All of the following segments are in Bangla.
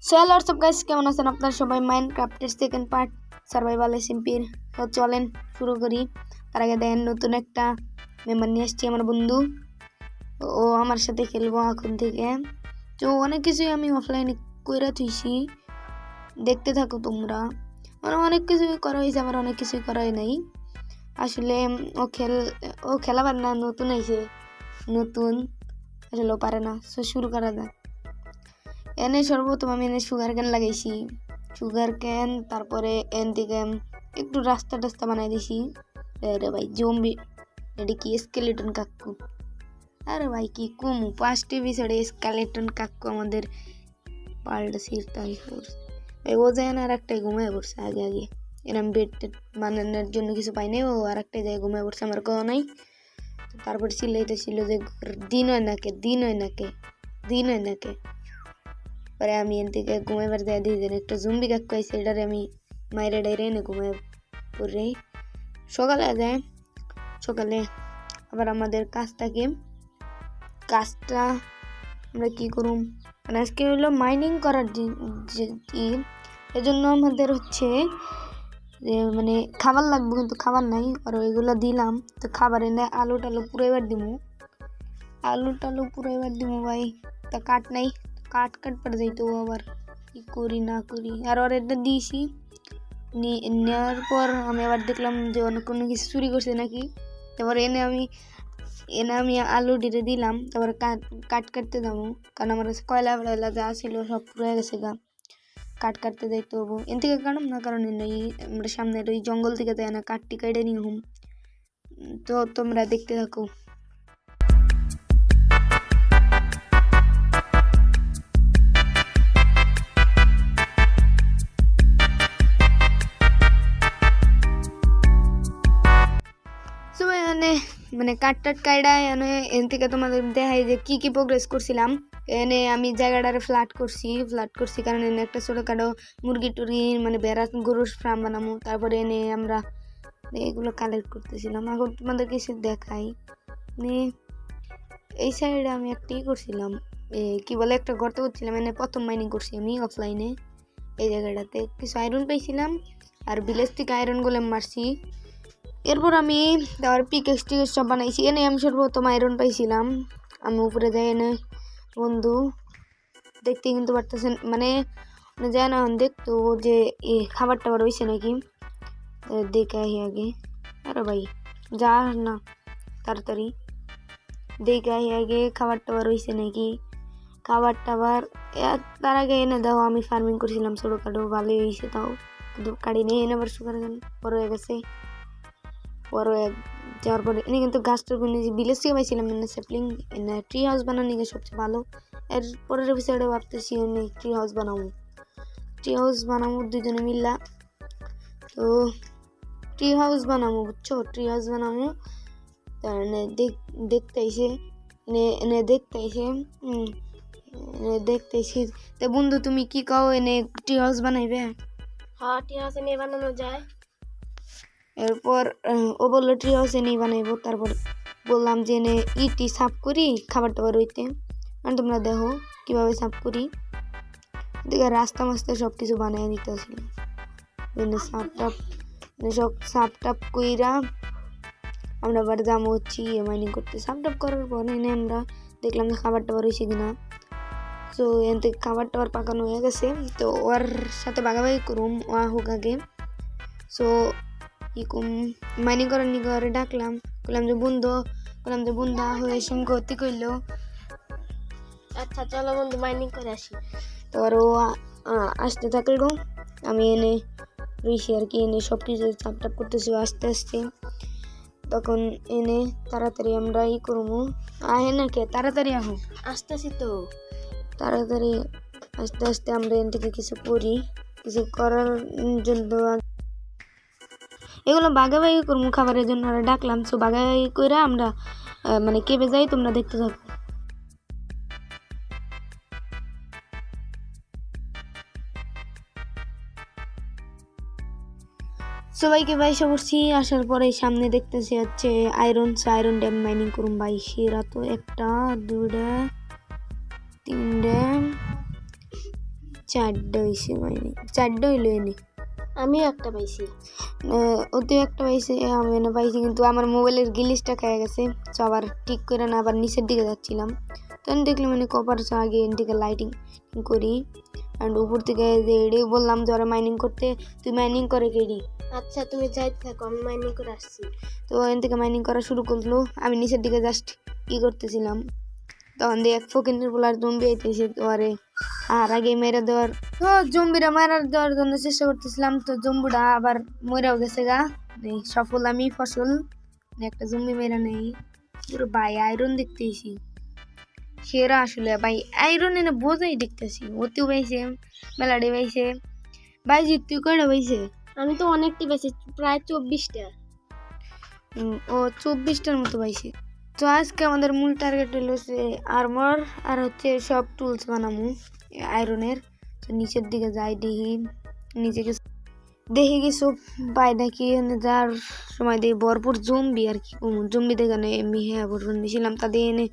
সো হ্যালো হোয়াটসঅ্যাপ গাইস, কেমন আছেন আপনারা সবাই? মাইনক্রাফটের সেকেন্ড পার্ট সার্ভাইভাল এসএমপির তো চলেন শুরু করি। তার আগে দেখেন নতুন একটা মেম্বার নিয়ে এসেছি, আমার বন্ধু। ও আমার সাথে খেলবো এখন থেকে। তো অনেক কিছুই আমি অফলাইনে কইরা থুইছি, দেখতে থাকো তোমরা। মানে অনেক কিছুই করা হয়েছে, আমার অনেক কিছুই করা হয় নাই আসলে। ও খেলাবার না, নতুন আইছে, নতুন আসলে ও পারে না। সো শুরু করা যাক। এনে সর্বপ্রথম আমি এনে সুগার ক্যান লাগাইছি, সুগার ক্যান। তারপরে এন থেকে একটু রাস্তা টাস্তা বানাই দিছি। আরে ভাই জম্বি, এটা কি স্কেলেটন কাকু? আরে ভাই কি কমু, 5টি এপিসোডে স্কেলেটন কাকু আমাদের পাল্টা সিরতাই করছে। ও যায় না, আর একটাই ঘুমায় পড়ছে আগে আগে। এরম বেড টেড বানানোর জন্য কিছু পাই নাই, ও আর একটাই যায় ঘুমায় পড়ছে, আমার কেউ নাই। তারপর চিল্লাইতেছিল যে দিন হয় নাকে, দিন হয় নাকে, দিন হয় নাকে। পরে আমি এন থেকে ঘুমাইবার যায় দিয়ে দিন একটা জম্বি কাকু আইছে, এটারে আমি মাইরে ডাইরে এনে ঘুমাই পড়ে। সকালে যায়, সকালে আবার আমাদের কাজটা আমরা কি করুম, মানে আজকে হলো মাইনিং করার এজন্য আমাদের হচ্ছে যে মানে খাবার লাগবে, কিন্তু খাবার নাই। আর ওইগুলো দিলাম, তো খাবার এনে আলু টালু পুরাইবার দিমু, ভাই। তা কাঠ নাই, কাঠ পড়ে যাইতো, আবার কি করি না করি। আর ওর এটা দিয়েছি, নেওয়ার পর আমি আবার দেখলাম যে অনেক কোনো কিছু চুরি করছে নাকি। তারপর এনে আমি আলু ডিরে দিলাম। তারপরে কাটতে যাবো, কারণ আমার কাছে কয়লা ফয়লা যা ছিল সব পুড়ে গেছে গা। কাটতে যাইতে হবো এন থেকে, কারণ না কারণ আমরা সামনের ওই জঙ্গল থেকে যাই না, কাঠটি কেটে নিয়ে হুম। তো তোমরা দেখতে থাকো। মানে কাট কাইডা এন থেকে তোমাদের দেখাই যে কি কি প্রোগ্রেস করছিলাম। এনে আমি জায়গাটারে ফ্ল্যাট করছি কারণ এনে একটা ছোটখাটো মুরগি টুরি মানে বেড়া গরুর ফার্ম বানাবো। তারপরে এনে আমরা এগুলো কালেক্ট করতেছিলাম। এখন তোমাদের কিছু দেখাই, মানে এই সাইডে আমি একটাই করছিলাম, কি বলে একটা গর্ত করছিলাম। এনে প্রথম মাইনিং করছি আমি অফলাইনে। এই জায়গাটাতে কিছু আয়রন পাইছিলাম, আর ভিলেজ থেকে আয়রন গোলেম মারছি। এরপর আমি তারপর পিকেক্স টিকেক্স সব বানাইছি। এনে আমি সর্বপ্রথম আয়রন পাইছিলাম। আমি উপরে যাই, এনে বন্ধু দেখতে কিন্তু পারতেছেন, মানে যায় না দেখতো যে খাবার টাবার হয়েছে নাকি, দেখে আহি আগে। আরে ভাই যা না, তাড়াতাড়ি দেখে আহি আগে খাবার টাবার হয়েছে নাকি। খাবার টাবার তার আগে এনে দাও, আমি ফার্মিং করছিলাম ছোটোখাটো, ভালোই হয়েছে তাও, কিন্তু কাড়ি নিয়ে এনে আবার সুগার বড় হয়ে গেছে। যাওয়ার পরে এনে কিন্তু গাছটার ভিলেজ থেকে পাইছিলাম, এনে স্যাপলিং এনে ট্রি হাউস বানানো নিয়ে সবচেয়ে ভালো। এর পরের এপিসোডে ভাবতেছি এনে ট্রি হাউস বানাবো দুজনে মিল্লা। তো ট্রি হাউস বানাবো, বুঝছো, ট্রি হাউস বানাবো। তার দেখতে আইসে তো বন্ধু তুমি কি কও, এনে ট্রি হাউস বানাইবে? হ্যাঁ, ট্রি হাউস এনে বানানো যায়। এরপর ও বললো ট্রি হাউস এনেই বানাইবো। তারপর বললাম যে এনে ইটি সাফ করি খাবার টাবার হইতে, আর তোমরা দেখো কিভাবে সাফ করি। দেখে রাস্তা মাস্তা সব কিছু বানিয়ে দিতে আসলে সাফ টাপ কইরা আমরা আবার যাবো হচ্ছি মাইনিং করতে। সাফ টাপ করার পর এনে আমরা দেখলাম যে খাবার টাবার হয়েছে কিনা। তো এন থেকে খাবার টাবার পাকানো হয়ে গেছে, তো ওর সাথে বাগাবাগি করুম, ও হোক আগে। সো মাইনিং করার নিয়ে ঘরে ডাকলাম, বললাম যে বন্ধু হয়ে সঙ্গে করতে কইলো। আচ্ছা চলো বন্ধু মাইনিং করে আসি। তারপর ও আসতে থাকলো, আমি এনে রইছি আর কি। এনে সব কিছু চাপ টাপ করতেছি আস্তে আস্তে। তখন এনে তাড়াতাড়ি আমরা করবো। আহে না কে, তাড়াতাড়ি আহো। আসতেছি তো। তাড়াতাড়ি আস্তে আস্তে আমরা এন থেকে কিছু করি, কিছু করার জন্য এগুলো বাগাবাগি করবো খাবারের জন্য আর ডাকলাম। সো বাগাবাগি করে আমরা মানে কেবে যাই, তোমরা দেখতে থাকো। সবাইকে বাইসা করছি, আসার পরে সামনে দেখতেছি হচ্ছে আয়রন ড্যাম মাইনিং করুন ভাই। সেরা তো 1 2 3 4টা হয়েছে মানে 4টা হইলো এনে আমিও একটা পাইছি। ওতেও একটা পাইছে আমি এনে পাইছি কিন্তু আমার মোবাইলের গিলিসটা খেয়ে গেছে। তো আবার ঠিক করে না আবার নিচের দিকে যাচ্ছিলাম তখন দেখলাম মানে কপার আগে এন থেকে লাইটিং করি অ্যান্ড উপর থেকে যে এডি বললাম যে ওরা মাইনিং করতে তুই মাইনিং করে কেডি। আচ্ছা তুমি যাইতে থাকো, আমি মাইনিং করে আসছি। তো এন থেকে মাইনিং করা শুরু করলো আমি নিচের দিকে জাস্ট ই করতেছিলাম তখন দিয়ে এক ফকিনের বলার জম্বি আইতেছে তো আরে আর আগে মেরে দেওয়ার তো জম্বিরা মারার দেওয়ার জন্য চেষ্টা করতেছিলাম তো জম্বুটা আবার মরেও গেছে গা এই সফল আমি ফসল একটা জম্বি মেরা নেই পুরো ভাই আয়রন দেখতেছি সেরা আসলে ভাই আয়রন এনে বোঝাই দেখতেছি অতিও পাইছে মেলাডি পাইছে ভাই তুই কয়টা পাইছে? আমি তো অনেকটি পাইছি, প্রায় 24টা। ও 24টার মতো পাইছে। তো আজকে আমাদের মূল টার্গেট হলো যে আর্মার আর হচ্ছে সব টুলস বানাবো আয়রনের। তো নিচের দিকে যাই দেখি কিছু পাই নাকি যার সময় দিয়ে ভরপুর জম্বি আর কি জম্বি দেখে এমনি হ্যাঁ ভরপুর নিয়েছিলাম তাদের এনে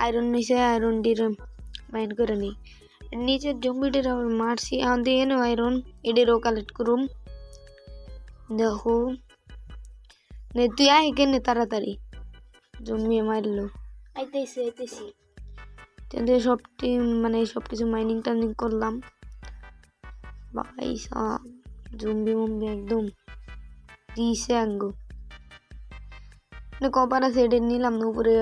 আয়রন নিয়েছে আয়রন ডির মাইন্ড করে নিই নিচের জম্বিটির আবার মারছি আমাদের এনে আয়রন এদেরও কালেক্ট করুম দেখো নে তুই আয় কেনে তাড়াতাড়ি জম্বি মারলো আইতেছি। তাদের সবটি মানে সব কিছু মাইনিং টাইনিং করলাম ভাই সব জম্বি মম্বি একদম দিছে আঙ্গো কপার আছে এটা নিলাম না উপরে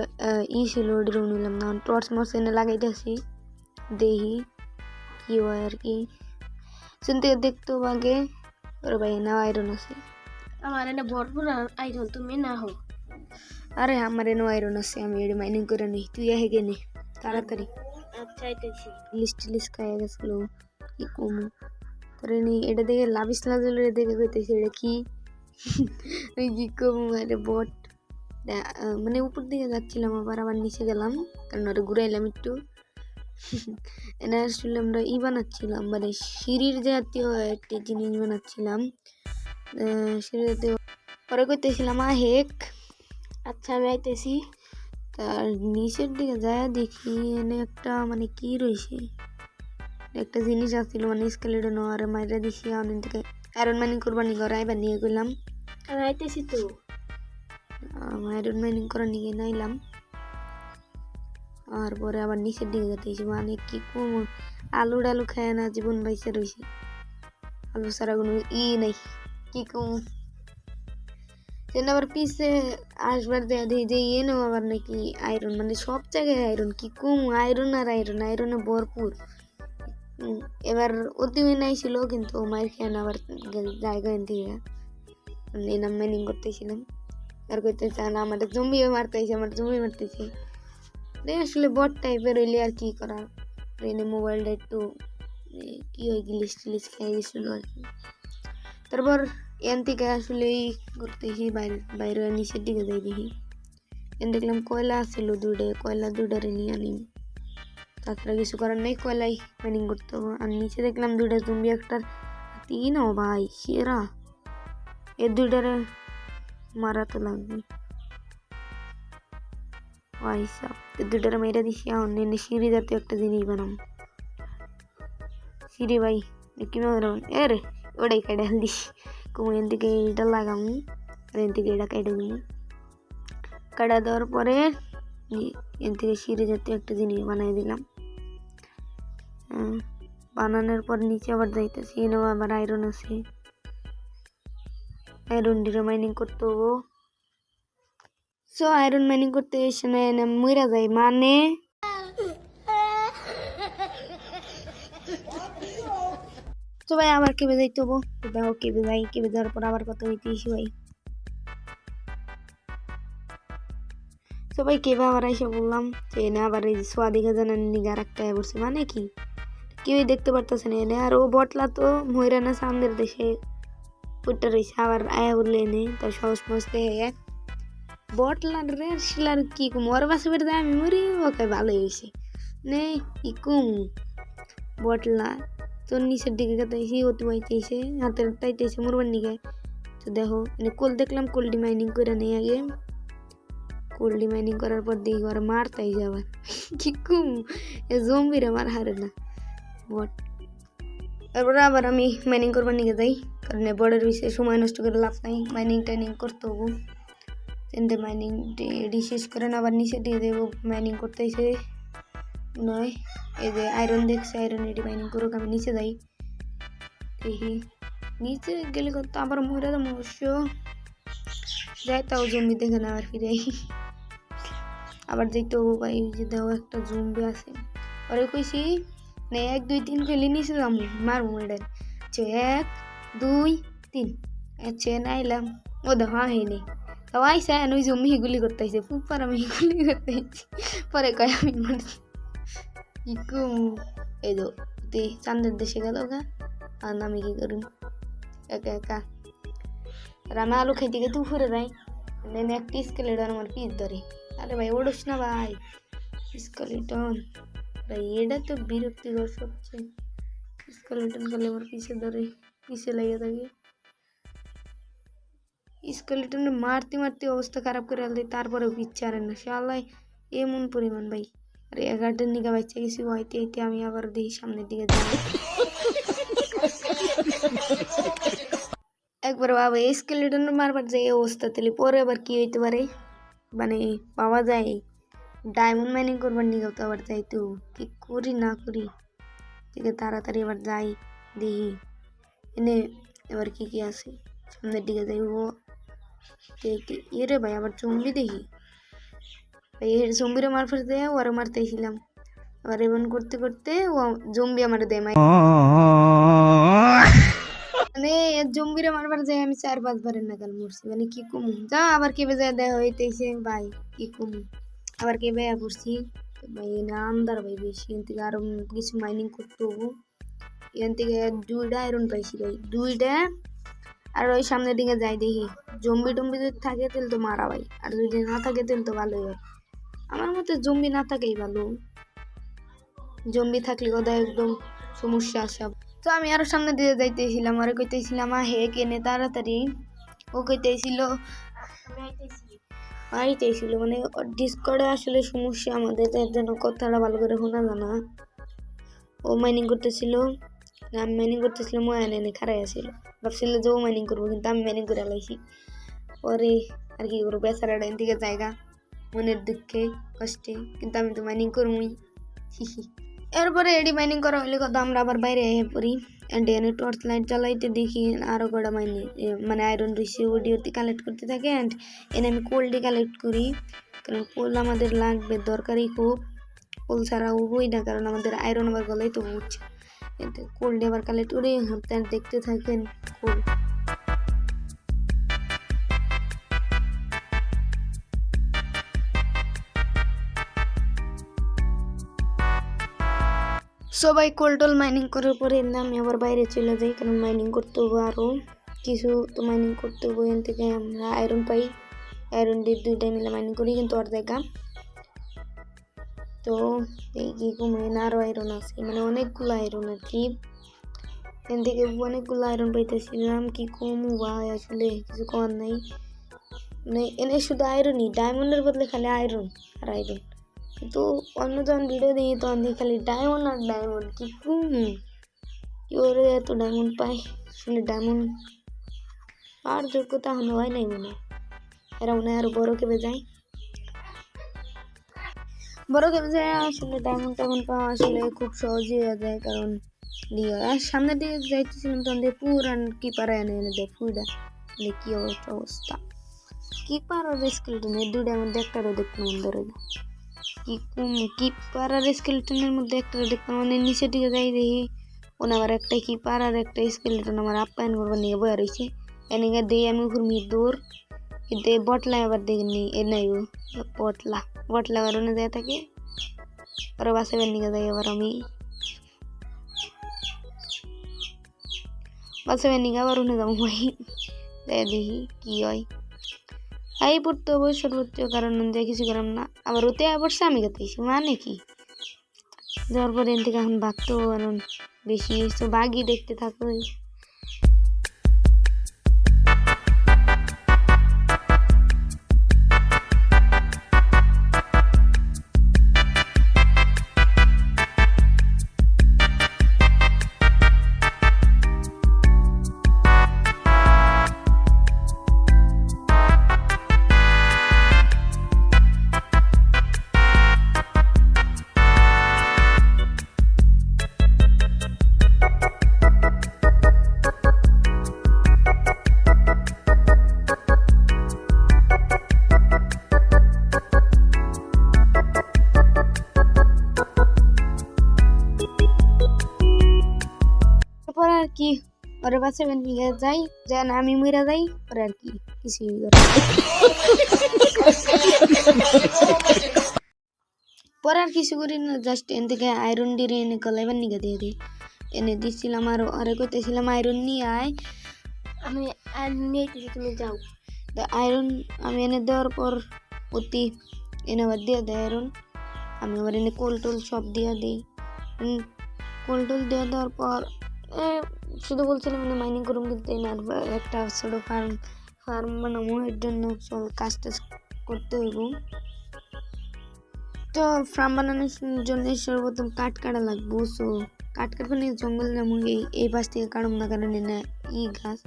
ই ছিল ওটারও নিলাম না টর্চ মর্চ এনে লাগাইতেছি দেখি কি হয় আর কি শুনতে দেখতো আগে ওর ভাই না আয়রন আছে আমার এনে ভরপুর আইরন, তুমি না হো। আরে আমার এনে আয়রন আছে আমি এটা মাইনিং করে নিই তুই আহে গেনে তাড়াতাড়ি। আচ্ছা আইতেছি। লিস্ট খাইয়া গেছিল কি কমু তোরে নি এটা দেখে লাভিস লাগলো দেখে কইতেছি এটা কি ওই কি কমু আরে বট মানে উপর দিকে যাচ্ছিলাম আবার নিচে গেলাম কারণ ওটা ঘুরাইলাম একটু এনে আসলে আমরা ই বানাচ্ছিলাম মানে সিঁড়ির জাতীয় একটি জিনিস বানাচ্ছিলাম সিঁড়ি জাতীয় পরে করতেছিলাম হেক। আচ্ছা আমি আইতেছি। তার নিচের দিকে যায় দেখি এনে একটা মানে কি রয়েছে একটা জিনিস আসছিল মানে স্কেলেটন আর মাইরা দিছি অনেক থেকে আয়রন মাইনিং করবানি করে আইবার নিয়ে গেলাম আমি আইতেছি তো আয়রন মাইনিং করা নিয়ে নাইলাম আর পরে আবার নিচের দিকে যেতেছি মানে কি কম আলু ডালু খায় না জীবন বাইসে রয়েছে আলু ছাড়া কোনো ই নাই কি কম আবার পিছে আসবার দেয়া দিই যে এনো আবার নাকি আয়রন মানে সব জায়গায় আয়রন কি কম আয়রন আর আয়রনে ভরপুর এবার অতি নাই ছিল কিন্তু মায়ের খেয়ে আবার জায়গা দিয়ে এনাম মাইনিং করতেছিলাম আর করতে চান আমার জম্বিও মারতেছে আসলে বট টাইপের হইলে আর কি করার এনে মোবাইলটা একটু কি হয় গিলিস টিলিস খেয়ে গেছিল আর কি তারপর এন থেকে আসলে করতেছি বাইরে নিচের দিকে যাই দেখি এন দেখলাম কয়লা আসছিল কয়লা দুটারে নিয়ে আনি তাছাড়া কিছু করার নেই কয়লাই মাইনিং করতে হবে আর নিচে দেখলাম 2টা জম্বি একটা 3ও ভাই সেরা এর 2টারে মারা তো লাগবে ভাই সাপ এর 2টারে মেরে দিছি এখন এনে সিঁড়ি জাতীয় একটা জিনিস বানাম সিঁড়ি ভাই কি মারাম রে ওটাই কেটে দিস কুমু এন থেকে এটা লাগাম আর এন থেকে এটা কেটে দিই কাটা দেওয়ার পরে এন থেকে সিঁড়ি জাতীয় একটা জিনিস বানাই দিলাম বানানোর পর নিচে আবার যাইতেছি এনেও আবার আয়রন আছে আয়রন ডিরে মাইনিং করতে হবো সো আয়রন মাইনিং করতে এসে মইরা যায় মানে তো ভাই আবার কেবে যাইতে হবো দেখো কেবে যাই কেবে যাওয়ার পর আবার কত হইতেছি ভাই সবাই কেবে আবার এসে বললাম যে এনে আবার এই সোয়া দিঘা জানার নিগার একটা বসছে মানে কি কেউই দেখতে পারতেছে না এনে আর ও বটলা তো ময়রানা সামনের দেশে পুটটা রয়েছে আবার আয়া বললে এনে তার সহজ মস্তে হয়ে বটলার রে শিলার কি কুম ওর বাসে বেড়ে আমি মরি ওকে ভালো হয়েছে নে কি কুম বটলা তোর নিচের দিকে গাইতেছি অতি বাইতেছে হাতের তাইতেছে মরবার নিগে তো দেখো এনে কোল দেখলাম কোল্ডি মাইনিং করে নেই আগে কোল্ডি মাইনিং করার পর দেখি ওরা মারতাই যাবার কি কুম এ জম্বিরে মার হারে না বট এরপরে আবার আমি মাইনিং করবার নিয়ে যাই, কারণ বর্ডার বিষয়ে সময় নষ্ট করে লাভ নাই, মাইনিং টাইনিং করতে হবো। এতে মাইনিং ডি শেষ করেন আবার নিচে দিয়ে দেবো, মাইনিং করতে এসে নয় এই যে আয়রন দেখছে, আয়রন এটি মাইনিং করুক, আমি নিচে যাই। দেখি নিচে গেলে কত আবার মরে যাবো অবশ্য, যাই তাও জম্বি দেখে না আবার ফিরে আবার দেখতে হবো ভাই, যে দাও একটা জম্বি আছে ওরে কইছি না 1 2 3 কইলে নিচে যাবো, মারবো মেডাল 1 2 3 আচ্ছা নাইলাম, ও দেখো হয়নি তাও আইসা ওই জম্বি গুলি করতে আইসে, ফুপার আমি গুলি করতে আইছি, পরে কয় আমি মারছি ইকুম। এই তো তুই চান্দের দেশে গেল গা, আর আমি কি করুন একা একা, আর আমি আলু খাইতে গিয়ে দুপুরে যাই, একটা স্কেলেটন আমার পিস ধরে, আরে ভাই ওড়স না ভাই স্কেলেটন ভাই, এটা তো বিরক্তিকর সবচেয়ে, স্কেলেটন করলে আমার পিছে ধরে, পিছে লেগে থাকে, স্কেলেটন মারতে মারতে অবস্থা খারাপ করে আলতে, তারপরেও পিচ্ছে আরে না শালাই এমন পরিমাণ ভাই। আর 11টার নিকা বাচ্চা গেছি হইতে হইতে আমি আবার দেখি সামনের দিকে যাই, একবার বাবা স্কেলেটন মারবার যাই অবস্থা, তাহলে পরে আবার কি হইতে পারে, মানে পাওয়া যায় ডায়মন্ড মাইনিং করবার নিকেও তো আবার যাই, তো কি করি না করি, থেকে তাড়াতাড়ি এবার যাই দেখি এনে এবার কি কি আছে, সামনের দিকে যাই। ও এরে ভাই আবার জম্বি দেখি ভাই, এর জম্বিরে মারফত দেয় ওরা মারতেছিলাম, আবার এমন করতে করতে ও জম্বি আমার দেয় মাই, মানে জম্বিরে মারবার যাই আমি 4 5 বারের নাগাল মরছি, মানে কি কমু যা, আবার কেবে যায় দেয় হইতেছে ভাই কি কমু, আবার কেবে পড়ছি ভাই না আন্দার ভাই বেশি, এখান থেকে আরো কিছু মাইনিং করতে হবো, এখান থেকে 2টা আয়রন পাইছি ভাই 2টা, আর ওই সামনের দিকে যাই দেখি জম্বি টম্বি যদি থাকে তাহলে তো মারা ভাই, আর যদি না থাকে তাহলে তো ভালোই হয়, আমার মতে জম্বি না থাকেই ভালো, জম্বি থাকলে কোথায় একদম সমস্যা আসা। তো আমি আরো সামনে দিয়ে যাইতেছিলাম, আর কইতেছিলাম হে কেনে তাড়াতাড়ি, ও কইতেছিল আইতেছিল, মানে ডিসকর্ডে আসলে সমস্যা আমাদের, তার জন্য কথাটা ভালো করে শোনা যায় না। ও মাইনিং করতেছিল, আমি মাইনিং করতেছিলাম, ও এনে খারাই আসছিল, ভাবছিল যে ও মাইনিং করবো, কিন্তু আমি মাইনিং করে লাইছি, পরে আর কি করবো বেচারাটা এন থেকে জায়গা মনের দুঃখে কষ্টে, কিন্তু আমি তো মাইনিং করবই এরপরে এডি মাইনিং করা হলে কথা আমরা আবার বাইরে পড়ি, অ্যান্ড এনে টর্চ লাইট জ্বালাইতে দেখি আরও কটা মানে আয়রন রয়েছে, ওডিওতে কালেক্ট করতে থাকে, অ্যান্ড এনে আমি কোল্ডে কালেক্ট করি, কারণ কোল আমাদের লাগবে দরকারি খুব, কোল ছাড়া উবই না, কারণ আমাদের আয়রন আবার গলাই তো উঠছে, এতে কোল্ডে আবার কালেক্ট করি, আপনারা দেখতে থাকেন কোল। সবাই কোল্ডল মাইনিং করার পরে আমি আবার বাইরে চলে যাই, কারণ মাইনিং করতে হবে আরও কিছু, তো মাইনিং করতে হবে, এখান থেকে আমরা আয়রন পাই, আয়রন দিয়ে 2টা মিলে মাইনিং করি, কিন্তু ওর জায়গা তো এই কি কমেন আরও আয়রন আছে, মানে অনেকগুলো আয়রন আর কি, এখান থেকে অনেকগুলো আয়রন পাইতেছিলাম, কি কম ভাই আসলে কিছু করার নাই, মানে এনে শুধু আয়রনই, ডায়মন্ডের বদলে খালি আয়রন আর আয়রন, কিন্তু অন্য যখন ভিডিও দিই তখন দেখি খালি ডায়মন্ড আর ডায়মন্ড, কি কি করে এত ডায়মন্ড পাই, আসলে ডায়মন্ড আর যোগ্যতা এখনো হয় নাই মনে হয়, এরা মনে হয় আরো বড় কেবে যায়, বড় কেবে যায় আসলে ডায়মন্ড টায়মন্ড পাওয়া আসলে খুব সহজই হয়ে যায়, কারণ আর সামনের দিকে যাইতেছিলাম তখন দিয়ে পুরান কিপার এনে দেয় ফুইডা, কি অবস্থা কিপার আর স্কেলেটনের 2টার মধ্যে একটারও দেখতে মন ধরে না, কিপার আর স্কেলেটনের মধ্যে একটা দেখতাম, মানে নিচের দিকে যাই দেখি ওনা আবার একটা কিপার আর একটা স্কেলেটন আমার আপ্যায়ন করবার নিয়ে বয়ে রয়েছে, এনেকে দিয়ে আমি উপর মিট দৌড়, কিন্তু বটলা আবার দেখিনি এ নাই, ও বটলা আবার ওনে যায় থাকে, ওরা বাসাবার নিয়ে যাই, আবার আমি বাসাবার নিয়ে আবার ওনে যাবো ভাই, যাই দেখি কি হয়, এই পড়তে হবে সর্বোচ্চ, কারণ কিছু করাম না, আবার ওতে পড়ছে আমি গাতেছি, মানে কি যাওয়ার পরে এন থেকে এখন ভাগতেও কারণ বেশি তো বাঘই দেখতে থাকো। কি ওরে বাঁচাবেন নিয়ে যাই যেন আমি মইরা যাই পরে আর কি কিছুই পরে আর কিছু করি না, জাস্ট এন থেকে আয়রন দিয়ে এনে গলাইবার নিকে দিয়ে দিই। এনে দিচ্ছিলাম আর আরে কইতেছিলাম আয়রন নিয়ে আয়, আমি নিয়ে তুমি যাও। আয়রন আমি এনে দেওয়ার পর অতি এনে আবার দিয়ে দেয় আয়রন। আমি আবার এনে কোল টোল সব দিয়ে দিই। কোল টোল দিয়ে দেওয়ার পর শুধু বলছিলাম মানে মাইনিং করুন, কিন্তু একটা ছোটো ফার্ম বানাবো, এর জন্য সব কাজ টাজ করতে হইব। তো ফার্ম বানানোর জন্য সর্বপ্রথম কাঠ কাটা লাগবো। সো কাঠ কাটবো না, জঙ্গল যেমন এই পাশ থেকে কাটব না, কারণ না গাছ।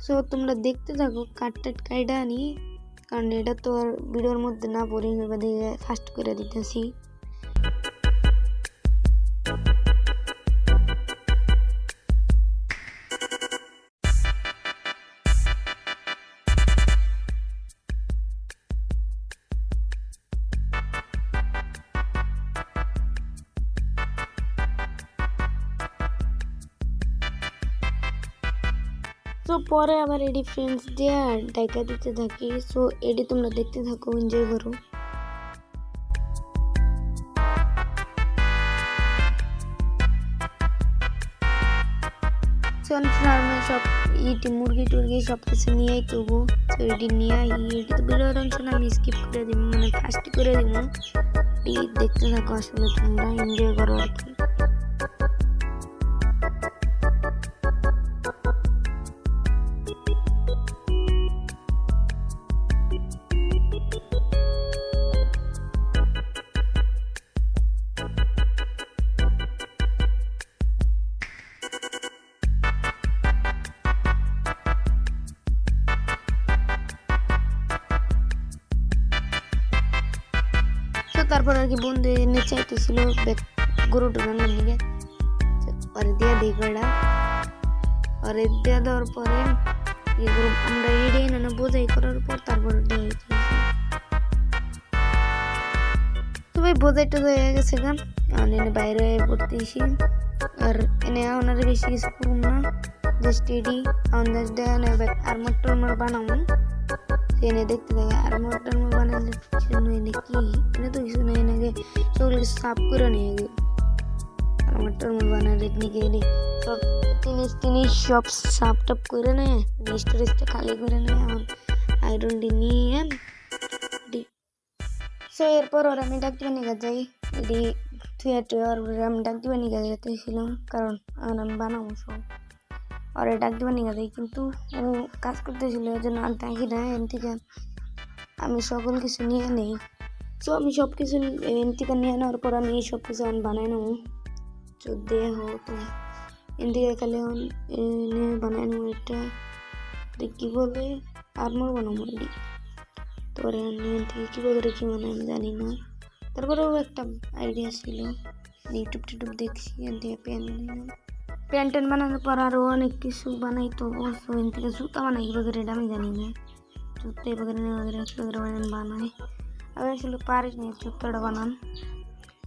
সো তোমরা দেখতে থাকো কাঠ টাট কাইটা আনি, কারণ এটা তো আর ভিডিওর মধ্যে না বোরিং হবে দেখে ফাস্ট করে দিতেছি। সো পরে আবার এডি ফ্রেন্ডস দিয়ে ডাইকা দিতে থাকি। সো এডি তোমরা দেখতে থাকো, এনজয় করো। ফার্মে সব মুরগি টুরগি সব কিছু নিয়েই তবু তো এডি নিয়ে এডি তো ভিডিওর অংশ না, আমি স্কিপ করে দিব, মানে ফার্স্ট করে দিব। দেখতে থাকো, আসলে তোমরা এনজয় করো আর কি। তারপর আর কি বন্ধু এনে চাইতেছিল গরু ঢোকানোর দিকে, পরে দিয়ে দিই কয়টা। পরে দিয়ে দেওয়ার পরে আমরা এড়িয়ে না বোঝাই করার পর তারপর তো ভাই বোঝাই টোঝাই হয়ে গেছে গান। এনে বাইরে পড়তেছি আর এনে ওনার বেশি কিছু করব না, জাস্ট এডি আমাদের দেন আর্মার টর্মার বানাবো। এনে দেখতে থাকে আর্মার টর্মার বানালে জন্য এনে কি এনে তো কিছু নেই, নাকি সেগুলো সাফ করে নিয়ে গে আর্মার টর্মার বানালে নিয়ে এনে সব জিনিস সব সাফ টাপ করে নেয়, স্টোরেজটা খালি করে নেয়। আয়রন ডি নিয়ে সো এরপর ওর আমি ডাক দিবা নিয়ে যাই, এডি থুয়ে আর আমি ডাক দিবা নিয়ে যেতেছিলাম, কারণ আমি বানাবো সব আর ডাক দিবা নিয়ে যাই। কিন্তু ও কাজ করতেছিল, এর জন্য আর ডাকি না। এন থেকে আমি সকল কিছু নিয়ে নেই। সো আমি সব কিছু এন থেকে নিয়ে নেওয়ার পর আমি সব কিছু আমি বানাই নেবো। তো দেহ তো এন থেকে খালি এনে বানাই নেবো। এটা কী বলে আর্মার বানাবো এডি। তারপরে আমি এন থেকে কীভাবে রেখে বানাই আমি জানি না। তারপরেও একটা আইডিয়া ছিল, ইউটিউব টিউটিউব দেখছি, এন থেকে প্যান্ট ট্যান্ট বানানোর পর আরও অনেক কিছু বানাই। তো অবশ্য এন থেকে জুতা বানাই কীভাবে এটা আমি জানি না। জুতা এভাবে কীভাবে বানাই আমি আসলে পারি না জুতাটা বানান।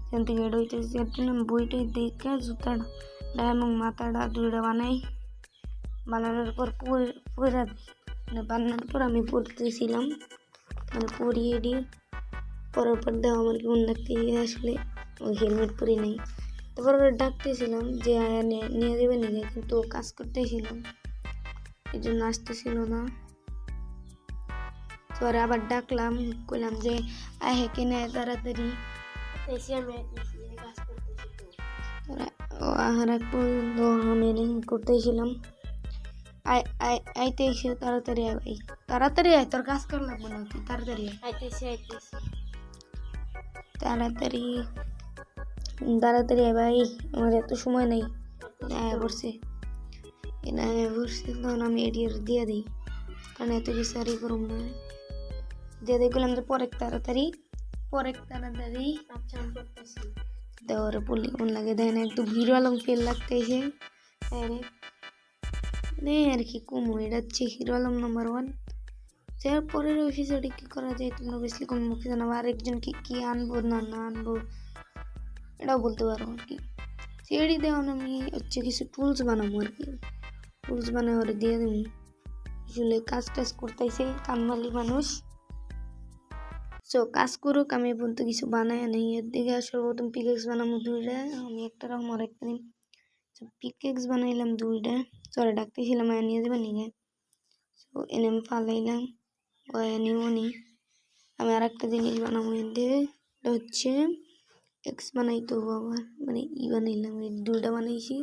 সেখান থেকে এটা হইতেছে এর জন্য বইটাই দেখে জুতাটা এবং মাথাটা দুইটা বানাই। বানানোর পর পরে মানে বানানোর পর আমি পড়তেছিলাম, মানে পরিয়ে দিই। পরার পর দেওয়া আমার কেমন লাগতে আসলে ওই হেলমেট পরি নাই। তারপর ওরা ডাকতেছিলাম যে আয়া নিয়ে যাবে নিয়ে, কিন্তু ও কাজ করতেছিলাম এই জন্য আসতেছিল না। পরে আবার ডাকলাম, কইলাম যে আয় হে কেনে তাড়াতাড়ি। আর এক পর্যন্ত আমি করতেছিলাম আইতে এসে তাড়াতাড়ি আয় ভাই, তাড়াতাড়ি আয়, তোর কাজ করা লাগবে না, তুই তাড়াতাড়ি আইতেছি তাড়াতাড়ি তাড়াতাড়ি আয় ভাই, আমার এত সময় নেই। আয় বসছে তখন আমি এডিয়ার দিয়ে দিই, কারণ এত কিছু আর করুম না। দিয়ে দেখলাম যে পরের তাড়াতাড়ি দেওয়ার বললি কোন লাগে দেয় না, একটু হিরো আলম ফেল লাগতেছে আর কি কমো। এটা হচ্ছে হিরো আলম নাম্বার 1। যার পরের এপিসোডে কী করা যায় তোমরা বেশি কোনো মুখে জানাবো, আরেকজন কি আনবো না আনবো এটাও বলতে পারো আর কি। সিঁড়ি দেওয়ান আমি হচ্ছে কিছু টুলস বানাবো আর কি, টুলস বানাই ওরে দিয়ে দেবো। আসলে কাজ টাজ করতেছে কামবালি মানুষ, সো কাজ করুক, আমি বলতে কিছু বানায় নেই। এর দিকে সর্বপ্রথম পিকেক্স বানাবো দুইটা, আমি একটা রকম আর একটা দিন পিকেক্স বানাইলাম দুইটা, চলে ডাকতেছিলাম নিয়ে যাবেন নিয়ে, সো এনে আমি ফালাইলাম ও নিও নি। আমি আর একটা জিনিস বানাবো এর দিয়ে, এটা হচ্ছে এক্স বানাইতে হবো আবার, মানে বানাইলাম, এই দুইটা বানাইছি,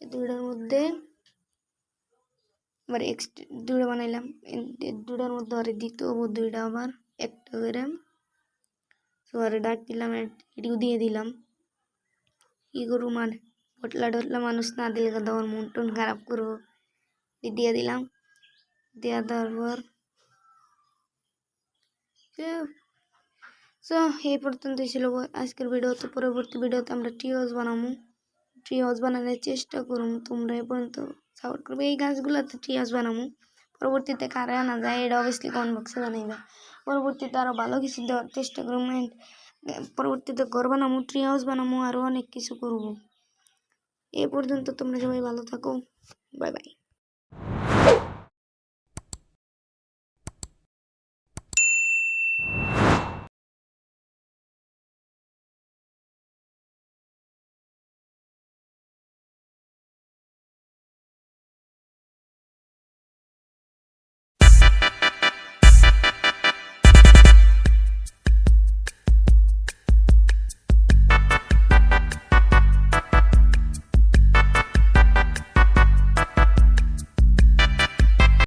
এই দুইটার মধ্যে আবার এক্স দুইটা বানাইলাম, দুইটার মধ্যে আরে দিতে হবো দুইটা আবার একটা করে, তো আরে ডাক দিলাম, এটিও দিয়ে দিলাম। কি করবো মানে পটলা টটলা মানুষ না দিলে কথা আমার মন টন খারাপ করবো, দিয়ে দিলাম। দেওয়া দেওয়ার পর সো এই পর্যন্তই ছিল আজকের ভিডিও। তো পরবর্তী ভিডিওতে আমরা ট্রি হাউস বানাবো, ট্রি হাউস বানানোর চেষ্টা করুন, তোমরা এ পর্যন্ত সাপোর্ট করবে। এই গাছগুলোতে ট্রি হাউস বানাবো, পরবর্তীতে কারে আনা যায় এটা অবভিয়াসলি কমেন্ট বক্সে জানাইবা। পরবর্তীতে আরও ভালো কিছু দেওয়ার চেষ্টা করবো, পরবর্তীতে ঘর বানাবো, ট্রি হাউস বানাবো, আরও অনেক কিছু করবো। এ পর্যন্ত তোমরা সবাই ভালো থাকো, বাই বাই।